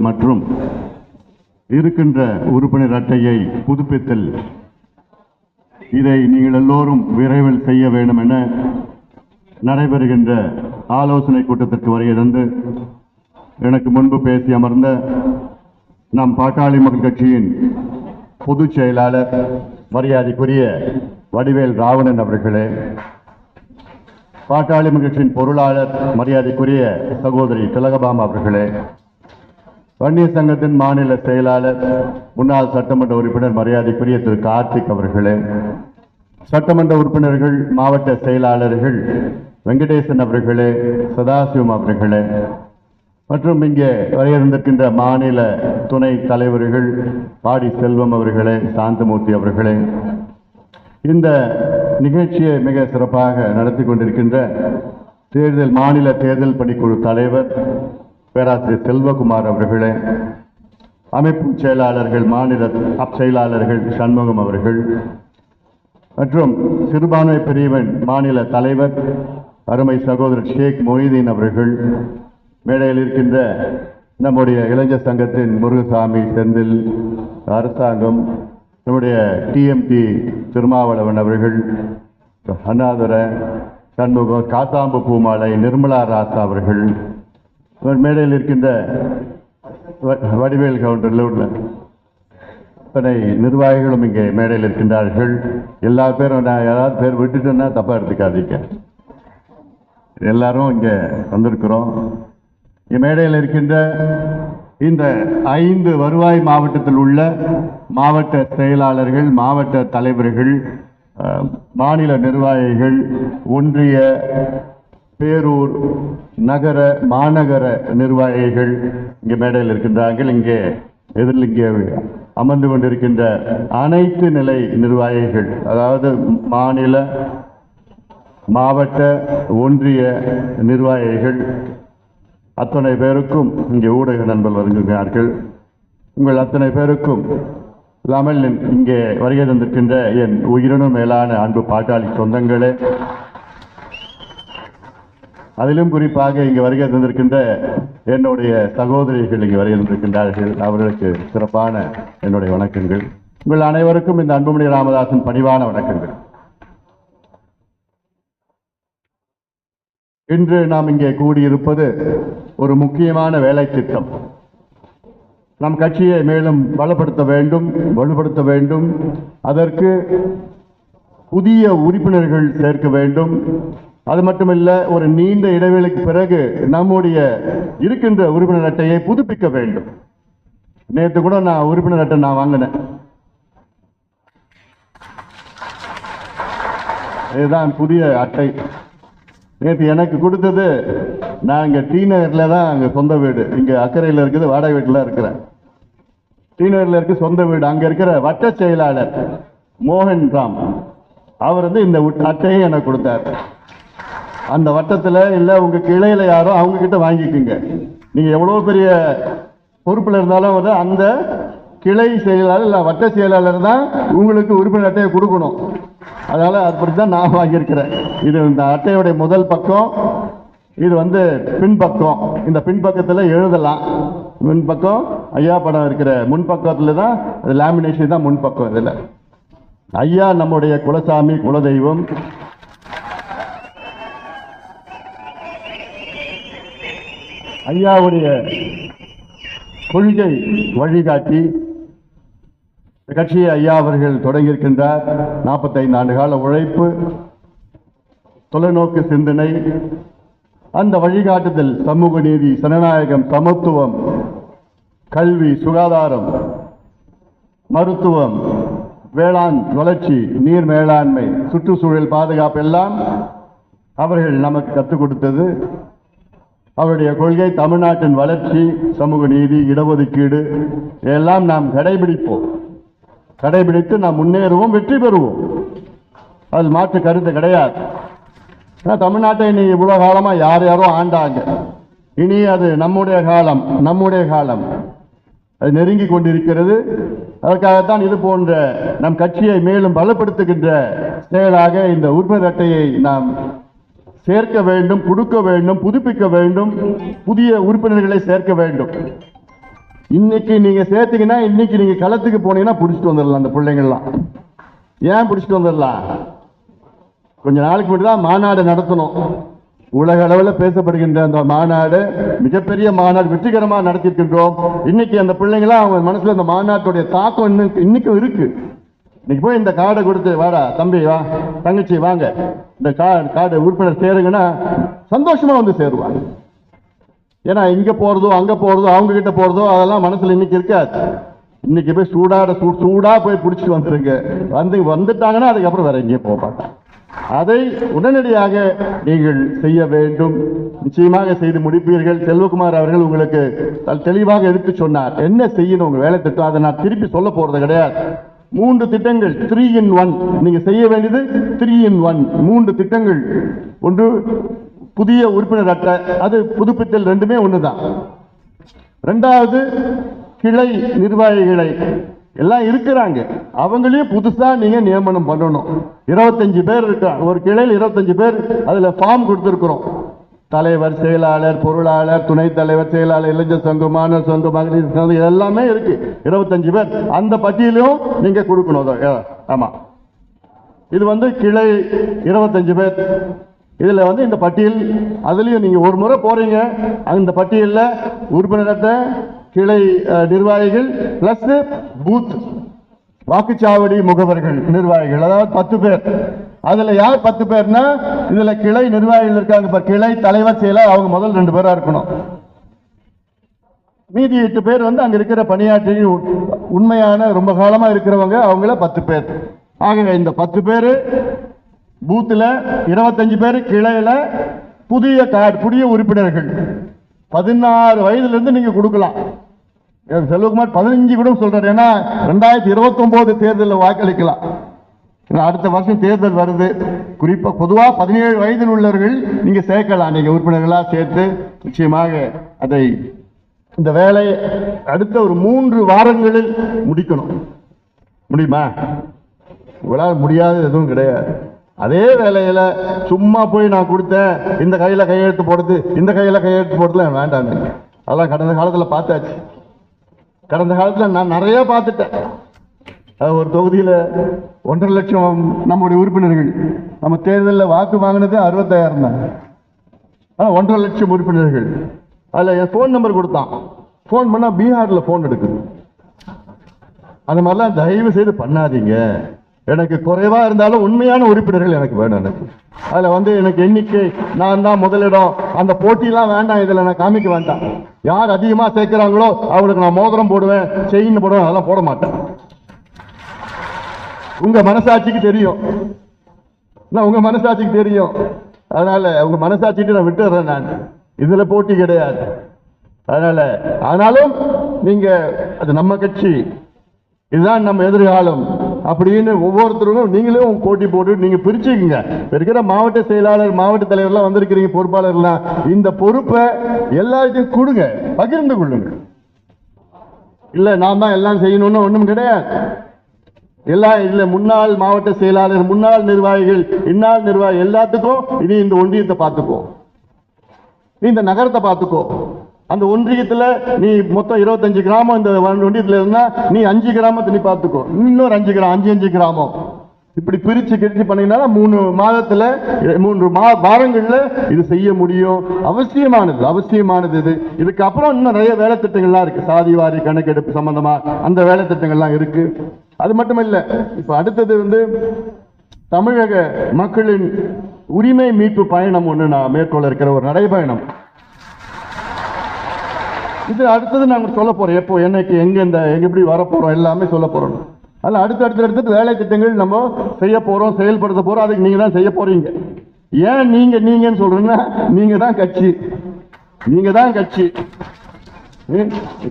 மற்றும் இருக்கின்ற உறுப்பினர் அட்டையை புதுப்பித்தல், இதை நீங்கள் எல்லோரும் விரைவில் செய்ய வேண்டும் என நடைபெறுகின்ற ஆலோசனை கூட்டத்திற்கு வருகை தந்து எனக்கு முன்பு பேசி அமர்ந்த நம் பாட்டாளி மக்கள் கட்சியின் பொதுச் செயலாளர் மரியாதைக்குரிய வடிவேல் ராவணன் அவர்களே, பாட்டாளி மக்கள் கட்சியின் பொருளாளர் மரியாதைக்குரிய சகோதரி திலகபாமா அவர்களே, வன்னியர் சங்கத்தின் மாநில செயலாளர் முன்னாள் சட்டமன்ற உறுப்பினர் மரியாதைக்குரிய திரு கார்த்திக் அவர்களே, சட்டமன்ற உறுப்பினர்கள் மாவட்ட செயலாளர்கள் வெங்கடேசன் அவர்களே, சதாசிவம் அவர்களே, மற்றும் இங்கே வரையிருந்திருக்கின்ற மாநில துணை தலைவர்கள் பாடி செல்வம் அவர்களே, சாந்தமூர்த்தி அவர்களே, இந்த நிகழ்ச்சியை மிக சிறப்பாக நடத்தி கொண்டிருக்கின்ற மாநில தேர்தல் பணிக்குழு தலைவர் பேராசிரியர் செல்வகுமார் அவர்களே, அமைப்பு செயலாளர்கள் மாநில செயலாளர்கள் சண்முகம் அவர்கள், மற்றும் சிறுபான்மை பிரிவின் மாநில தலைவர் அருமை சகோதரர் ஷேக் மொய்தீன் அவர்கள், மேடையில் இருக்கின்ற நம்முடைய இளைஞர் சங்கத்தின் முருகசாமி செந்தில், அரசாங்கம், நம்முடைய டிஎம்டி திருமாவளவன் அவர்கள், அண்ணாதுரை, சண்முகம், காசாம்பு பூமாலை, நிர்மலா ராசா அவர்கள், மேடையில் இருக்கின்ற வடிவேல் கவுண்டரில் உள்ள இத்தனை நிர்வாகிகளும் இங்கே மேடையில் இருக்கின்றார்கள். எல்லா பேரும் நான் யாராவது பேர் விட்டுட்டேன்னா தப்பா எடுத்துக்காதீங்க. எல்லாரும் இங்கே வந்திருக்கிறோம். மேடையில் இருக்கின்ற இந்த 5 வருவாய் மாவட்டத்தில் உள்ள மாவட்ட செயலாளர்கள், மாவட்ட தலைவர்கள், மாநில நிர்வாகிகள், ஒன்றிய, பேரூர், நகர, மாநகர நிர்வாகிகள் இங்கே மேடையில் இருக்கின்றார்கள். இங்கே எதிரில் இங்கே அமர்ந்து கொண்டிருக்கின்ற அனைத்து நிலை நிர்வாகிகள், அதாவது மாநில, மாவட்ட, ஒன்றிய நிர்வாகிகள் அத்தனை பேருக்கும் இங்கே ஊடக நண்பர்கள் வருகிறார்கள். உங்கள் அத்தனை பேருக்கும் இல்லாமல் இங்கே வருகை தந்திருக்கின்ற என் உயிரினும் மேலான அன்பு பாட்டாளி சொந்தங்களே, அதிலும் குறிப்பாக இங்கே வருகை தந்திருக்கின்ற என்னுடைய சகோதரிகள் இங்கே வருகை தந்திருக்கின்றார்கள். அவர்களுக்கு சிறப்பான என்னுடைய வணக்கங்கள். உங்கள் அனைவருக்கும் இந்த அன்புமணி ராமதாசன் பணிவான வணக்கங்கள். இன்று நாம் இங்கே கூடியிருப்பது ஒரு முக்கியமான வேலை திட்டம். நம் கட்சியை மேலும் வலுப்படுத்த வேண்டும். அதற்கு புதிய உறுப்பினர்கள் சேர்க்க வேண்டும். அது மட்டுமல்ல, ஒரு நீண்ட இடைவெளிக்கு பிறகு நம்முடைய இருக்கின்ற உறுப்பினர் அட்டையை புதுப்பிக்க வேண்டும். நேற்று கூட நான் உறுப்பினர் அட்டை வாங்கினேன். இதுதான் புதிய அட்டை. நேற்று எனக்கு கொடுத்தது, நான் இங்கே டி நகரில் தான் அங்கே சொந்த வீடு, இங்கே அக்கறையில் இருக்குது, வாடகை வீட்டில் இருக்கிறேன். டி நகரில் இருக்கு சொந்த வீடு. அங்கே இருக்கிற வட்ட செயலாளர் மோகன் ராம் அவர் இந்த அட்டையை எனக்கு கொடுத்தார். அந்த வட்டத்தில் இல்லை, உங்க கிளையில யாரோ அவங்க கிட்ட வாங்கிக்குங்க. நீங்க எவ்வளவு பெரிய பொறுப்பில் இருந்தாலும் அந்த கிளை செயலாளர் இல்லை வட்ட செயலாளர் தான் உங்களுக்கு உறுப்பினர் அட்டையை கொடுக்கணும். அதனால அப்படித்தான் நான் வாங்கியிருக்கிறேன். இது இந்த அட்டையுடைய முதல் பக்கம், இது பின்பக்கம். இந்த பின்பக்கத்தில் எழுதலாம். முன்பக்கம் ஐயா படம் இருக்கிற முன்பக்கத்தில் தான் லேமினேஷன் தான் முன்பக்கம். இதில் ஐயா நம்முடைய குலசாமி, குலதெய்வம். ஐயாவுடைய கொள்கை வழிகாட்டி கட்சியை ஐயா அவர்கள் தொடங்கியிருக்கின்றார். 45 ஆண்டு கால உழைப்பு, தொலைநோக்கு சிந்தனை, அந்த வழிகாட்டுதல் சமூக நீதி, ஜனநாயகம், சமத்துவம், கல்வி, சுகாதாரம், மருத்துவம், வேளாண் வளர்ச்சி, நீர் மேலாண்மை, சுற்றுச்சூழல் பாதுகாப்பு எல்லாம் அவர்கள் நமக்கு கற்றுக் கொடுத்தது. அவருடைய கொள்கை தமிழ்நாட்டின் வளர்ச்சி, சமூக நீதி, இடஒதுக்கீடு எல்லாம் நாம் கடைபிடித்து நாம் முன்னேறுவோம், வெற்றி பெறுவோம். அது மாற்று கருத்து கிடையாது. தமிழ்நாட்டை இனி இவ்வளவு காலமா யாரோ ஆண்டாங்க. இனி அது நம்முடைய காலம் அது நெருங்கி கொண்டிருக்கிறது. அதற்காகத்தான் இது போன்ற நம் கட்சியை மேலும் பலப்படுத்துகின்ற செயலாக இந்த உறுப்பினர் அட்டையை நாம் சேர்க்க வேண்டும், கொடுக்க வேண்டும், புதுப்பிக்க வேண்டும், புதிய உறுப்பினர்களை சேர்க்க வேண்டும். இன்னைக்கு நீங்க சேர்த்தீங்கன்னா இன்னைக்கு நீங்க களத்துக்கு போனீங்கன்னா பிடிச்சிட்டு வந்துடலாம். அந்த பிள்ளைங்கள்லாம் ஏன் பிடிச்சிட்டு வந்துடலாம்? கொஞ்ச நாளைக்கு மட்டும் தான் மாநாடு நடத்தணும். உலக அளவில் பேசப்படுகின்ற அந்த மாநாடு மிகப்பெரிய மாநாடு வெற்றிகரமாக நடத்திருக்கின்றோம். இன்னைக்கு அந்த பிள்ளைங்களாம் அவங்க மனசுல அந்த மாநாட்டுடைய தாக்கம் இன்னைக்கும் இருக்கு. இன்னைக்கு போய் இந்த கார்டை கொடுத்து, வாடா தம்பி, வா தங்கச்சி வாங்க, இந்த கார்டு உறுப்பினர் சேருங்கன்னா சந்தோஷமா வந்து சேருவாங்க. ஏன்னா இங்க போறதோ அங்க போறதோ அவங்க கிட்ட போறதோ அதெல்லாம் மனசுல இன்னைக்கு இருக்காது. இன்னைக்கு போய் சூடா போய் பிடிச்சிட்டு வந்துருங்க. வந்துட்டாங்கன்னா அதுக்கப்புறம் வேற எங்கேயும் போக மாட்டாங்க. அதை உடனடியாக நீங்கள் செய்ய வேண்டும். நிச்சயமாக செய்து முடிப்பீர்கள். செல்வகுமார் அவர்கள் உங்களுக்கு தெளிவாக எடுத்து சொன்னார் என்ன செய்யணும் உங்க வேலை திட்டம். அதை நான் திருப்பி சொல்ல போறது கிடையாது. 3 திட்டங்கள் 3 in 1. நீங்க செய்ய வேண்டியது 3 in 1. 3 திட்டங்கள். ஒன்று புதிய உறுப்பினர் அட்டை, அது புதுப்பித்தல், ரெண்டுமே ஒண்ணுதான். ரெண்டாவது கிளை நிர்வாகிகளை எல்லாம் இருக்கிறாங்க, அவங்களையும் புதுசா நீங்க நியமனம் பண்ணணும். 25 பேர் இருக்காங்க ஒரு கிளையில், 25 பேர். அதுல ஃபார்ம் கொடுத்திருக்கிறோம். தலைவர், செயலாளர், பொருளாளர், துணைத் தலைவர், செயலாளர், இளைஞர் சங்கம், மாணவர் சங்கம், மகளிர் சங்கம், எல்லாமே இருக்கு. 25 பேர். அந்த பட்டியலும் நீங்க கொடுக்கணும். ஆமா, இது கிளை 25 பேர். இதுல இந்த பட்டியல், அதுலயும் நீங்க ஒரு முறை போறீங்க, அந்த பட்டியல்ல உறுப்பினர்கிட்ட கிளை நிர்வாகிகள் பிளஸ் பூத் வாக்குச்சாவடி முகவர்கள் நிர்வாகிகள், அதாவது 10 பேர். அதுல யார் 10 பேர்னா, இதுல கிளை நிர்வாகிகள் இருக்காங்க, கிளை தலைவர், செயலர், அவங்க முதல் 2 பேரா இருக்கணும். மீதி 8 பேர் அங்க இருக்கிற பணியாற்றி உண்மையான ரொம்ப காலமா இருக்கிறவங்க, அவங்கள 10 பேர். ஆக இந்த 10 பேர் பூத்துல, 25 பேர் கிளையில. புதிய கார்டு, புதிய உறுப்பினர்கள் 16 வயதிலிருந்து நீங்க கொடுக்கலாம். செல்வகுமார் 15 கூட சொல்றாரு. ஏன்னா 2029 தேர்தலில் வாக்களிக்கலாம். அடுத்த வருஷம் தேர்தல் வருது. குறிப்பா பொதுவா 17 வயதில் உள்ளவர்கள் நீங்க சேர்க்கலாம். நீங்க உறுப்பினர்களா சேர்த்து நிச்சயமாக அதை, இந்த வேலை அடுத்த ஒரு 3 வாரங்களில் முடிக்கணும். முடியுமா? உங்களால் முடியாது எதுவும் கிடையாது. அதே வேலையில சும்மா போய் நான் கொடுத்தேன், இந்த கையில கையெழுத்து போடுறது, இந்த கையில கையெழுத்து போடுறதுல வேண்டாம். அதெல்லாம் கடந்த காலத்துல பார்த்தாச்சு. கடந்த காலத்துல நான் நிறைய பார்த்துட்டேன். ஒரு தொகுதியில 1.5 லட்சம் நம்முடைய உறுப்பினர்கள், நம்ம தேர்தலில் வாக்கு வாங்கினது 65,000 தான். 1.5 லட்சம் உறுப்பினர்கள். அதுல என் போன் நம்பர் கொடுத்தான். போன் பண்ணா பீகார்ல போன் எடுக்குது. அது மாதிரிலாம் தயவு செய்து பண்ணாதீங்க. எனக்கு குறைவா இருந்தாலும் உண்மையான உறுப்பினர்கள் எனக்கு வேணும். எனக்கு அதுல எனக்கு எண்ணிக்கை, நான் தான் முதலிடம், அந்த போட்டியெல்லாம் வேண்டாம். இதுல நான் காமிக்க வேண்டாம். யார் அதிகமா சேர்க்கிறாங்களோ அவங்களுக்கு நான் மோதிரம் போடுவேன், செயின் போடுவேன், அதெல்லாம் போட மாட்டேன். உங்க மனசாட்சிக்கு தெரியும், உங்க மனசாட்சிக்கு தெரியும். அதனால உங்க மனசாட்சிட்டு நான் விட்டுறேன். நான் இதுல போட்டி கிடையாது. அதனால ஆனாலும் நீங்க, அது நம்ம கட்சி, இதுதான் நம்ம எதிர்காலம் அப்படின்னு ஒவ்வொருத்தரும் நீங்களும் போட்டி போட்டு நீங்க பிரிச்சுக்குங்க. இருக்கிற மாவட்ட செயலாளர், மாவட்ட தலைவர்லாம் வந்திருக்கிறீங்க, பொறுப்பாளர்லாம், இந்த பொறுப்பை எல்லாத்தையும் கொடுங்க, பகிர்ந்து கொள்ளுங்க. இல்ல நான் தான் எல்லாம் செய்யணும்னு ஒண்ணும் கிடையாது. எல்லாம் இல்ல, முன்னாள் மாவட்ட செயலாளர், முன்னாள் நிர்வாகிகள், இந்நாள் நிர்வாகி, எல்லாத்துக்கும் இனி இந்த ஒன்றியத்தை பார்த்துக்கோ, நீ இந்த நகரத்தை பார்த்துக்கோ. அந்த ஒன்றியத்துல நீ மொத்தம் 25 கிராமம் இந்த ஒன்றியத்துல இருந்தா, நீ 5 கிராமத்தை நீ பார்த்துக்கோ, இன்னொரு 5 கிராமம், இப்படி பிரிச்சு கிரிச்சு பண்ணீங்கன்னா 3 மாதத்துல 3 வாரங்கள்ல இது செய்ய முடியும். அவசியமானது இது. இதுக்கப்புறம் இன்னும் நிறைய வேலை திட்டங்கள்லாம் இருக்கு. சாதிவாரி கணக்கெடுப்பு சம்பந்தமா அந்த வேலை திட்டங்கள்லாம் இருக்கு. அது மட்டும் இல்ல, இப்ப அடுத்தது தமிழக மக்களின் உரிமை மீட்பு பயணம் ஒண்ணு நான் மேற்கொள்ள இருக்கிற ஒரு நடைபயணம். இது அடுத்தது நாங்கள் சொல்ல போறோம். எப்போ, என்னைக்கு, எங்க எப்படி வரப்போறோம், எல்லாமே சொல்ல போறோம். அதில் அடுத்து வேலை திட்டங்கள் நம்ம செய்ய போறோம், செயல்படுத்த போறோம். அதுக்கு நீங்க தான் செய்ய போறீங்க. ஏன் நீங்கன்னு சொல்றேன்னா, நீங்க தான் கட்சி.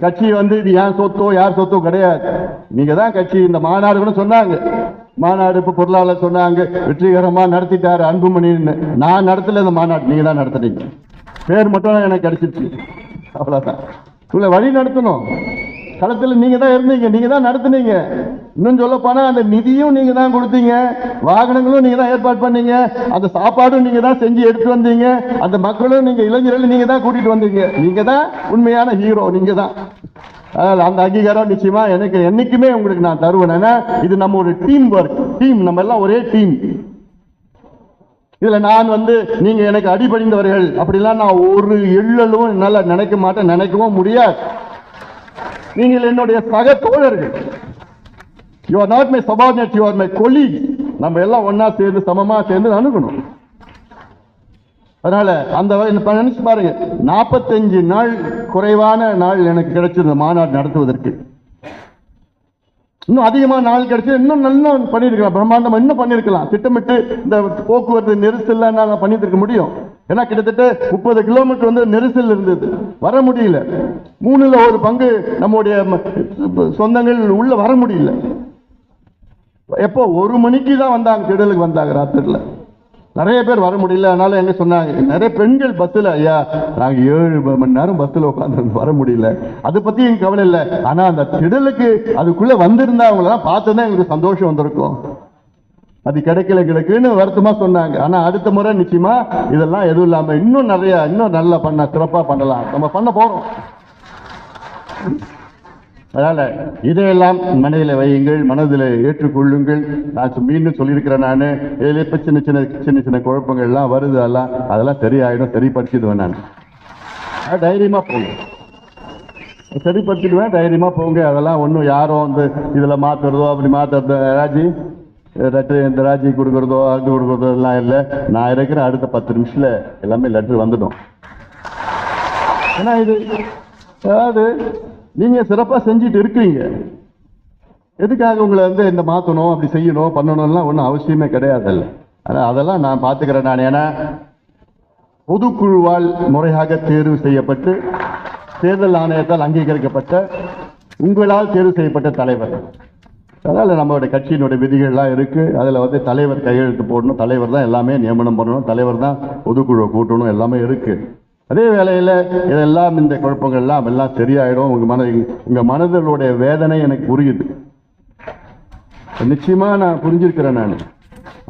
கட்சி இது ஏன் சொத்தோ யார் சொத்தோ கிடையாது. நீங்க தான் கட்சி. இந்த மாநாடு கூட சொன்னாங்க, மாநாடு இப்ப பொருளாளர் சொன்னாங்க வெற்றிகரமா நடத்திட்டாரு அன்புமணின்னு. நான் நடத்தல இந்த மாநாடு, நீங்க தான் நடத்துறீங்க. பேர் மட்டும் எனக்கு கிடைச்சிருச்சு, அவ்வளவுதான். உங்களை வழி நடத்தணும். களத்தில் நீங்க தான் இருந்தீங்க, நீங்க தான் நடத்துனீங்க. இன்னும் சொல்ல போனா அந்த நிதியும் நீங்க தான் கொடுத்தீங்க, வாகனங்களும் நீங்க தான் ஏற்பாடு பண்ணீங்க, அந்த சாப்பாடும் நீங்க தான் செஞ்சு எடுத்து வந்தீங்க, அந்த மக்களும் நீங்க, இளைஞர்களும் நீங்க தான் கூட்டிட்டு வந்தீங்க. நீங்க தான் உண்மையான ஹீரோ, நீங்க தான். அந்த அங்கீகாரம் நிச்சயமா எனக்கு என்னைக்குமே உங்களுக்கு நான் தருவேன். ஏன்னா இது நம்ம ஒரு டீம் ஒர்க், நம்ம எல்லாம் ஒரே டீம். இதுல நான் நீங்க எனக்கு அடிபணிந்தவர்கள் அப்படிலாம் நான் ஒரு எள்ளளவும் என்னால நினைக்க மாட்டேன், நினைக்கவும் முடியாது. நீங்கள் என்னுடைய சக தோழர்கள். You are not my subordinate, you are my colleague. நம்ம எல்லாம் ஒன்னா சேர்ந்து சமமா சேர்ந்து அணுகணும். அதனால அந்த நினைச்சு பாருங்க, 45 நாள் குறைவான நாள் எனக்கு கிடைச்சது மாநாடு நடத்துவதற்கு. இன்னும் அதிகமான நாள் கிடைச்சு இன்னும் நல்லா பண்ணிருக்கலாம், பிரம்மாண்டமா இன்னும் பண்ணிருக்கலாம். திட்டமிட்டு இந்த போக்குவரத்து நெரிசல் நாங்கள் பண்ணிட்டு முடியும். ஏன்னா கிட்டத்தட்ட 30 கிலோமீட்டர் நெரிசல் இருந்தது, வர முடியல. 3ல் 1 பங்கு நம்முடைய சொந்தங்கள் உள்ள வர முடியல. எப்போ 1 மணிக்கு தான் வந்தாங்க, திடலுக்கு வந்தாங்க. ராத்திரில நிறைய பேர் வர முடியல. அதனால எங்க சொன்னாங்க, நிறைய பெண்கள் பஸ்ல, ஐயா நாங்க 7 மணி நேரம் பஸ்ல உட்காந்து வர முடியல, அதை பத்தி எங்க கவலை இல்லை. ஆனா அந்த திடலுக்கு அதுக்குள்ள வந்திருந்தா அவங்களெல்லாம் பார்த்தா எங்களுக்கு சந்தோஷம் வந்திருக்கும். அது கிடைக்கலன்னு வருத்தமா சொன்னாங்க. ஆனா அடுத்த முறை நிச்சயமா இதெல்லாம் எதுவும் இல்லாம இன்னும் நிறைய இன்னும் நல்லா சிறப்பா பண்ணலாம், நம்ம பண்ண போறோம். அதனால இதையெல்லாம் மனதில் வையுங்கள், மனதில் ஏற்றுக்கொள்ளுங்கள். நான் மீண்டும் சொல்லியிருக்கிறேன், நான் இதில் இப்போ சின்ன சின்ன குழப்பங்கள்லாம் வருது, அதெல்லாம் சரியாயிடும், சரிப்படுத்திடுவேன். நான் தைரியமா போங்க, சரிப்படுத்திடுவேன், தைரியமா போங்க. அதெல்லாம் ஒன்றும் யாரும் இதில் மாத்துறதோ அப்படி மாத்துறதோ இந்த ராஜி கொடுக்குறதோ அது கொடுக்குறதோ எல்லாம் இல்லை. நான் இருக்கிற அடுத்த 10 நிமிஷத்துல எல்லாமே லெட்டர் வந்துடும். ஏன்னா இது அதாவது நீங்க சிறப்பா செஞ்சுட்டு இருக்கீங்க, எதுக்காக உங்களை இந்த மாத்தணும் அப்படி செய்யணும் பண்ணணும்லாம் ஒன்றும் அவசியமே கிடையாது. அதெல்லாம் நான் பார்த்துக்கிறேன். நான் ஏன்னா பொதுக்குழுவால் முறையாக தேர்வு செய்யப்பட்டு தேர்தல் ஆணையத்தால் அங்கீகரிக்கப்பட்ட உங்களால் தேர்வு செய்யப்பட்ட தலைவர். அதனால நம்மளுடைய கட்சியினுடைய விதிகள்லாம் இருக்கு. அதுல தலைவர் கையெழுத்து போடணும், தலைவர் தான் எல்லாமே நியமனம் பண்ணணும், தலைவர் தான் பொதுக்குழுவை கூட்டணும், எல்லாமே இருக்கு. அதே வேளையில் இதெல்லாம் இந்த குழப்பங்கள்லாம் எல்லாம் சரியாயிடும். உங்க மனதனுடைய வேதனை எனக்கு புரியுது, நிச்சயமா நான் புரிஞ்சிருக்கிறேன் நான்.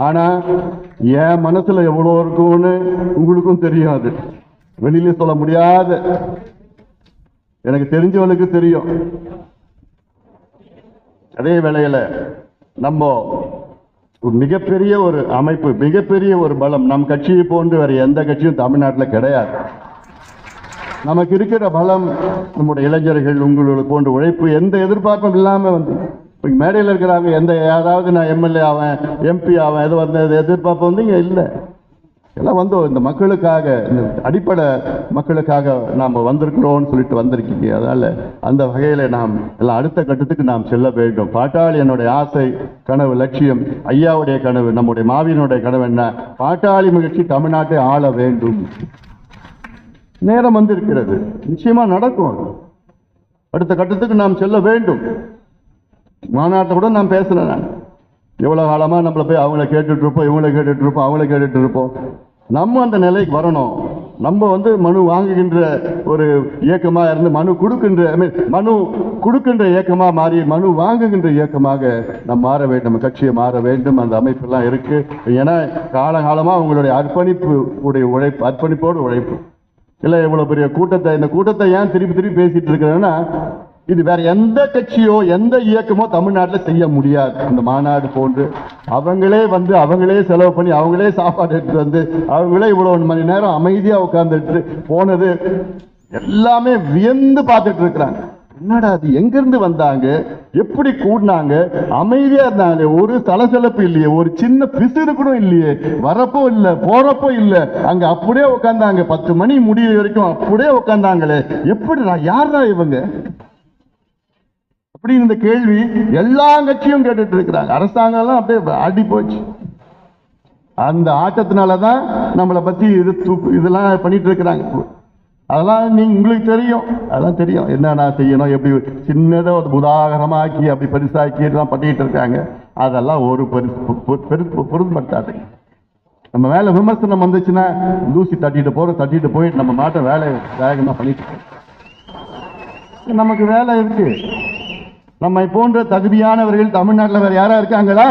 ஆனா என் மனசுல எவ்வளோ இருக்கும்னு உங்களுக்கும் தெரியாது, வெளியில சொல்ல முடியாத, எனக்கு தெரிஞ்சவனுக்கு தெரியும். அதே வேளையில நம்ம மிகப்பெரிய ஒரு அமைப்பு, மிகப்பெரிய ஒரு பலம் நம் கட்சியை போன்று வேற எந்த கட்சியும் தமிழ்நாட்டில் கிடையாது. நமக்கு இருக்கிற பலம் நம்முடைய இளைஞர்கள், உங்களுக்கு போன்ற உழைப்பு, எந்த எதிர்பார்ப்பும் இல்லாம மேடையில் இருக்கிறாங்க. யாராவது நான் எம்எல்ஏ ஆவேன், எம்பி ஆவேன், எது எதிர்பார்ப்பு இங்க இல்லை. எல்லாம் இந்த மக்களுக்காக, இந்த அடிப்படை மக்களுக்காக நாம் வந்திருக்கிறோம்னு சொல்லிட்டு வந்திருக்கீங்க. அதனால அந்த வகையில நாம் எல்லாம் அடுத்த கட்டத்துக்கு நாம் செல்ல வேண்டும். பாட்டாளி என்னுடைய ஆசை, கனவு, லட்சியம், ஐயாவுடைய கனவு, நம்முடைய மாவீரனுடைய கனவு என்ன? பாட்டாளி மகிழ்ச்சி தமிழ்நாட்டை ஆள வேண்டும். நேரம் வந்திருக்கிறது, நிச்சயமா நடக்கும். அடுத்த கட்டத்துக்கு நாம் செல்ல வேண்டும். மாநாட்டை கூட நான் பேசுறேன். நான் எவ்வளவு காலமா நம்மள போய் அவங்கள கேட்டுட்டு இருப்போம், இவங்களை கேட்டுட்டு இருப்போம், அவங்கள கேட்டுட்டு இருப்போம். நம்ம அந்த நிலைக்கு வரணும். நம்ம மனு வாங்குகின்ற ஒரு இயக்கமா இருந்து மனு கொடுக்கின்ற இயக்கமா மாறி மனு வாங்குகின்ற இயக்கமாக நம்ம மாற வேண்டும். நம்ம கட்சியை மாற வேண்டும். அந்த அமைப்பெல்லாம் இருக்கு. ஏன்னா காலகாலமா உங்களுடைய அர்ப்பணிப்போடு உழைப்பு இல்லை. இவ்வளவு பெரிய கூட்டத்தை, இந்த கூட்டத்தை ஏன் திருப்பி பேசிட்டு இருக்கிறேன்னா, இது வேற எந்த கட்சியோ எந்த இயக்கமோ தமிழ்நாட்டில் செய்ய முடியாது. இந்த மாநாடு போன்று அவங்களே அவங்களே செலவு பண்ணி, அவங்களே சாப்பாடு எடுத்து அவங்களே இவ்வளவு மணி நேரம் அமைதியா உட்கார்ந்துட்டு போனது எல்லாமே வியந்து பார்த்துட்டு இருக்கிறாங்க. என்னடா அது, எங்கிருந்து வந்தாங்க, எப்படி கூடினாங்க, அமைதியா இருந்தாங்க, ஒரு சலசலப்பு இல்லையே, ஒரு சின்ன பிசுறு கூட இல்லையே, வரப்போ இல்லை போறப்போ இல்லை, அங்க அப்படியே உட்காந்தாங்க. 10 மணி முடிய வரைக்கும் அப்படியே உட்காந்தாங்களே, எப்படி யாரா இவங்க அப்படின்னு இந்த கேள்வி எல்லா கட்சியும் கேட்டுட்டு இருக்கிறாங்க. அரசாங்கம் எல்லாம் அப்படியே ஆடி போச்சு. அந்த ஆட்டத்தினாலதான் நம்மளை பத்தி இதெல்லாம் பண்ணிட்டு இருக்கிறாங்க. அதெல்லாம் உங்களுக்கு தெரியும், அதெல்லாம் தெரியும் என்னென்ன செய்யணும், எப்படி சின்னதை ஒரு உதாரணமாக்கி அப்படி பெருசாக்கி எல்லாம் பண்ணிட்டு இருக்காங்க. அதெல்லாம் ஒரு பொருட்படுத்தாது. நம்ம மேல விமர்சனம் வந்துச்சுன்னா தூசி தட்டிட்டு போயிட்டு நம்ம மாட்ட வேலை வேகமா பண்ணிட்டு இருக்கோம். நமக்கு வேலை இருக்கு. நம்மை போன்ற தகுதியானவர்கள் தமிழ்நாட்டில் வேற யாரா இருக்காங்களா?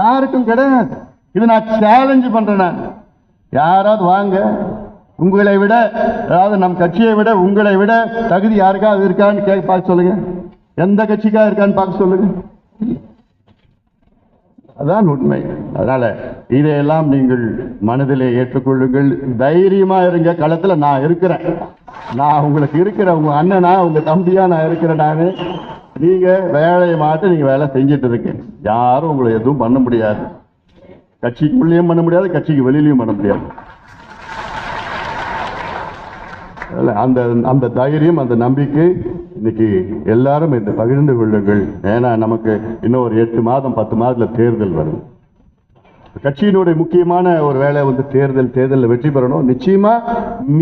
யாருக்கும் கிடையாது. இது நான் சேலஞ்சு பண்றேன். நான் யாராவது வாங்க, உங்களை விட, அதாவது நம் கட்சியை விட உங்களை விட தகுதி யாருக்காவது இருக்கான்னு பார்க்க சொல்லுங்க. எந்த கட்சிக்காக இருக்கான்னு பார்க்க சொல்லுங்க. அதான் உண்மை. அதனால இதையெல்லாம் நீங்கள் மனதிலே ஏற்றுக்கொள்ளுங்கள். தைரியமா இருங்க. களத்துல நான் இருக்கிறேன். நான் உங்களுக்கு இருக்கிற உங்க அண்ணனா, உங்க தம்பியா நான் இருக்கிறேன். நானு நீங்க வேலையை மாட்ட நீங்க வேலை செஞ்சுட்டு இருக்கீங்க. யாரும் உங்களை எதுவும் பண்ண முடியாது. கட்சிக்குள்ளேயும் பண்ண முடியாது, கட்சிக்கு வெளியிலையும் பண்ண முடியாது. அந்த அந்த தைரியம், அந்த நம்பிக்கை இன்னைக்கு எல்லாரும் இந்த பகிர்ந்து கொள்ளுங்கள். ஏன்னா நமக்கு இன்னும் ஒரு 8 மாதம் 10 மாதத்துல தேர்தல் வரும். கட்சியினுடைய முக்கியமான ஒரு வேலை வந்து தேர்தலில் வெற்றி பெறணும். நிச்சயமா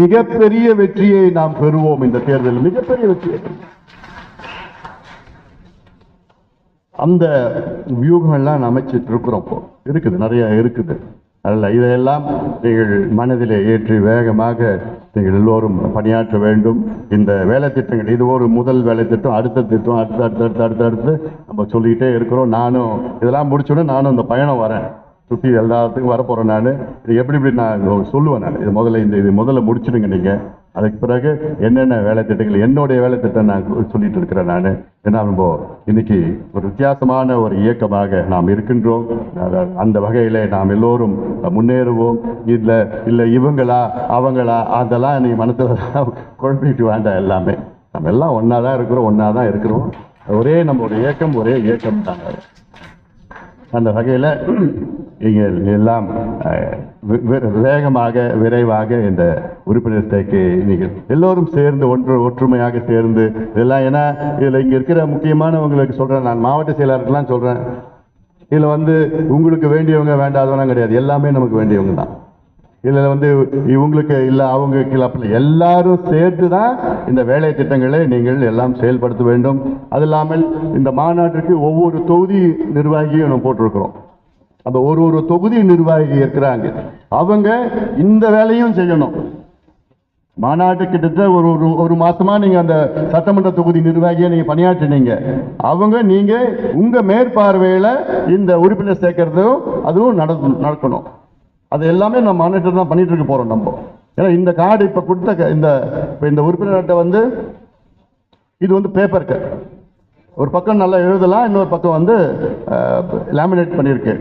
மிகப்பெரிய வெற்றியை நாம் பெறுவோம். இந்த தேர்தல் மிகப்பெரிய வெற்றியை அந்த வியூகங்கள்லாம் அமைச்சிட்டு இருக்கிறோம். இருக்குது, நிறைய இருக்குது. அல்ல, இதையெல்லாம் நீங்கள் மனதிலே ஏற்றி வேகமாக நீங்கள் எல்லோரும் பணியாற்ற வேண்டும். இந்த வேலை திட்டங்கள், இது ஒரு முதல் வேலை திட்டம். அடுத்த திட்டம் அடுத்து நம்ம சொல்லிக்கிட்டே இருக்கிறோம். நானும் இதெல்லாம் முடிச்சோன்னே நானும் இந்த பயணம் வரேன். சுற்றி எல்லாத்துக்கும் வரப்போகிறேன். நான் இது எப்படி நான் சொல்லுவேன். நான் இது முதல்ல முடிச்சிடுங்க நீங்கள். அதுக்கு பிறகு என்னென்ன வேலை திட்டங்கள், என்னுடைய வேலை திட்டம் நான் சொல்லிட்டு இருக்கிறேன். நான் ஏன்னா நம்ம இன்னைக்கு ஒரு வித்தியாசமான ஒரு இயக்கமாக நாம் இருக்கின்றோம். அந்த வகையில் நாம் எல்லோரும் முன்னேறுவோம். இல்லை இவங்களா அவங்களா அதெல்லாம் நீ மனசில் குழப்பிட்டு வேண்டாம். எல்லாமே நம்ம எல்லாம் ஒன்றா தான் இருக்கிறோம், ஒன்றா தான் இருக்கிறோம். ஒரே நம்மளுடைய இயக்கம், ஒரே இயக்கம் தாங்க. அந்த வகையில் நீங்கள் எல்லாம் வேகமாக விரைவாக இந்த உறுப்பினர் சேர்க்கை நீங்கள் எல்லோரும் சேர்ந்து ஒற்றுமையாக சேர்ந்து இதெல்லாம். ஏன்னா இதில் இங்கே இருக்கிற முக்கியமானவங்களுக்கு சொல்கிறேன், நான் மாவட்ட செயலாளருக்கெல்லாம் சொல்கிறேன், இதில் வந்து உங்களுக்கு வேண்டியவங்க வேண்டாதவங்க கிடையாது. எல்லாமே நமக்கு வேண்டியவங்க தான். இதில் வந்து இவங்களுக்கு இல்லை அவங்களுக்கு இல்லை, அப்படி எல்லாரும் சேர்த்து தான் இந்த வேலை திட்டங்களை நீங்கள் எல்லாம் செயல்படுத்த வேண்டும். அது இல்லாமல் இந்த மாநாட்டிற்கு ஒவ்வொரு தொகுதி நிர்வாகியும் நம்ம போட்டிருக்கிறோம். அந்த ஒரு தொகுதி நிர்வாகி இருக்கிறாங்க, அவங்க இந்த வேலையும் செய்யணும். மாநாட்டு கிட்டத்தட்ட ஒரு மாசமா நீங்க அந்த சட்டமன்ற தொகுதி நிர்வாகியை நீங்க பணியாற்றினீங்க. நீங்க உங்க மேற்பார்வையில இந்த உறுப்பினர் சேர்க்கறதும் அதுவும் நடக்கணும். அது எல்லாமே நம்ம மாநாட்டில் தான் பண்ணிட்டு இருக்க போறோம் நம்ம. ஏன்னா இந்த கார்டு இப்ப கொடுத்த இந்த உறுப்பினர் அட்டை வந்து இது வந்து பேப்பர் கார்டு. ஒரு பக்கம் நல்லா எழுதலாம், இன்னொரு பக்கம் வந்து லேமினேட் பண்ணியிருக்கு.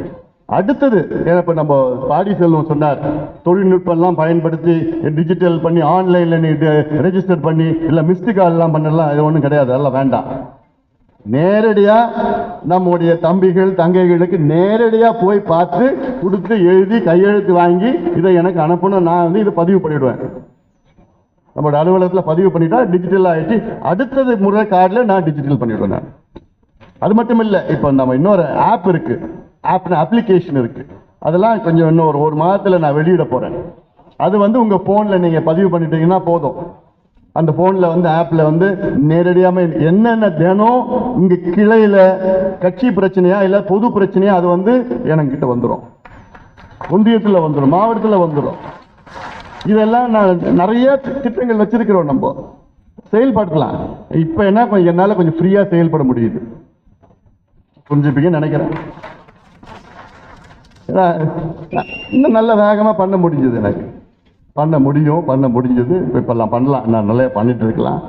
அடுத்தது இப்போ நம்ம பாடி செல்வம் சொன்னார், தொழில்நுட்பம்லாம் பயன்படுத்தி டிஜிட்டல் பண்ணி ஆன்லைனில் நீ ரெஜிஸ்டர் பண்ணி இல்லை மிஸ்டு கால்லாம் பண்ணலாம், இது ஒன்றும் கிடையாது. அதெல்லாம் வேண்டாம். நேரடியாக நம்முடைய தம்பிகள் தங்கைகளுக்கு நேரடியாக போய் பார்த்து கொடுத்து எழுதி கையெழுத்து வாங்கி இதை எனக்கு அனுப்பணும். நான் வந்து இதை பதிவு பண்ணிவிடுவேன். நம்மளோட அலுவலகத்தில் பதிவு பண்ணிட்டா டிஜிட்டல் ஆகிடுச்சு. அடுத்தது முறை கார்டில் நான் டிஜிட்டல் பண்ணிவிடுவேன். நான் அது மட்டும் இல்லை, இப்போ நம்ம இன்னொரு ஆப் இருக்கு, அப்ளிகேஷன் இருக்கு. அதெல்லாம் கொஞ்சம் இன்னும் ஒரு மாதத்தில் நான் வெளியிட போறேன். அது வந்து உங்க போன்ல நீங்க பதிவு பண்ணிட்டீங்கன்னா போதும். அந்த போன்ல வந்து ஆப்ல வந்து நேரடியாக என்னென்ன தினம் இங்க கிளையில கட்சி பிரச்சனையா இல்ல பொது பிரச்சனையா அது வந்து என்கிட்ட வந்துடும், ஒன்றியத்தில் வந்துடும், மாவட்டத்தில் வந்துடும். இதெல்லாம் நான் நிறைய திட்டங்கள் வச்சிருக்கிறோம், நம்ம செயல்படுத்தலாம். இப்ப என்ன என்னால கொஞ்சம் ஃப்ரீயா செயல்பட முடியுது, புரிஞ்சுப்பீங்கன்னு நினைக்கிறேன். இன்னும் நல்ல வேகமா பண்ண முடிஞ்சது, எனக்கு பண்ண முடிஞ்சது. இப்பெல்லாம் பண்ணலாம், நான் நல்லா பண்ணிட்டு இருக்கலாம்.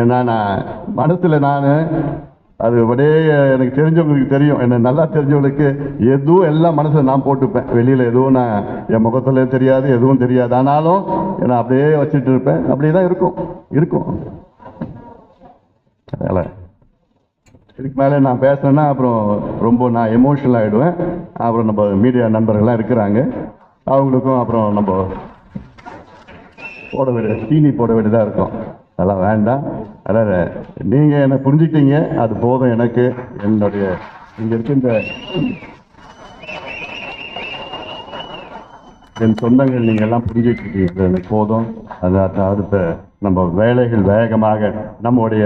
ஏன்னா நான் மனசுல நான் அது அப்படியே எனக்கு தெரிஞ்சவங்களுக்கு தெரியும், என்ன நல்லா தெரிஞ்சவங்களுக்கு எதுவும் எல்லாம் மனசுல நான் போட்டுப்பேன். வெளியில எதுவும் நான் என் முகத்துல தெரியாது, எதுவும் தெரியாது. ஆனாலும் நான் அப்படியே வச்சுட்டு இருப்பேன். அப்படியேதான் இருக்கும். அதனால இதுக்கு மேலே நான் பேசுனேன்னா அப்புறம் ரொம்ப நான் எமோஷனல் ஆகிடுவேன். அப்புறம் நம்ம மீடியா நண்பர்கள்லாம் இருக்கிறாங்க, அவங்களுக்கும் அப்புறம் நம்ம தீனி போட வேண்டியதாக இருக்கும். அதெல்லாம் வேண்டாம். அதனால் நீங்கள் என்னை புரிஞ்சுக்கிட்டீங்க, அது போதும் எனக்கு. என்னுடைய இங்கே இருக்கின்ற என் சொந்தங்கள் நீங்கள் எல்லாம் புரிஞ்சுக்கிட்டீங்க, எனக்கு போதும். அடுத்த நம்ம வேலைகள் வேகமாக நம்முடைய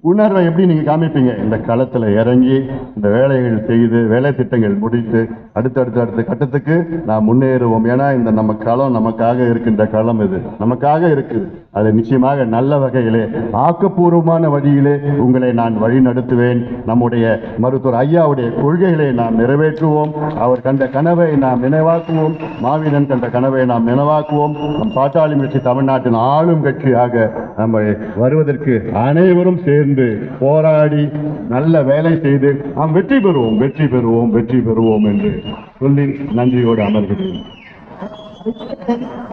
உணர்வை எப்படி நீங்க காமிப்பீங்க, இந்த களத்துல இறங்கி இந்த வேலைகள் செய்து வேலை திட்டங்கள் முடித்து அடுத்த கட்டத்துக்கு நாம் முன்னேறுவோம். ஏன்னா இந்த நம்ம களம் நமக்காக இருக்கின்ற களம், இது நமக்காக இருக்குது. அது நிச்சயமாக நல்ல வகையிலே ஆக்கப்பூர்வமான வழியிலே உங்களை நான் வழி நடத்துவேன். நம்முடைய மருத்துவர் ஐயாவுடைய கொள்கைகளை நாம் நிறைவேற்றுவோம். அவர் கண்ட கனவை நாம் நினைவாக்குவோம். மாவீரன் கண்ட கனவை நாம் நினைவாக்குவோம். நம் பாட்டாளி கட்சி தமிழ்நாட்டின் ஆளும் கட்சியாக நம்ம வருவதற்கு அனைவரும் சேர்ந்து போராடி நல்ல வேலை செய்து நாம் வெற்றி பெறுவோம், வெற்றி பெறுவோம், வெற்றி பெறுவோம் என்று சொல்லி நன்றியோடு அமர்கிறேன்.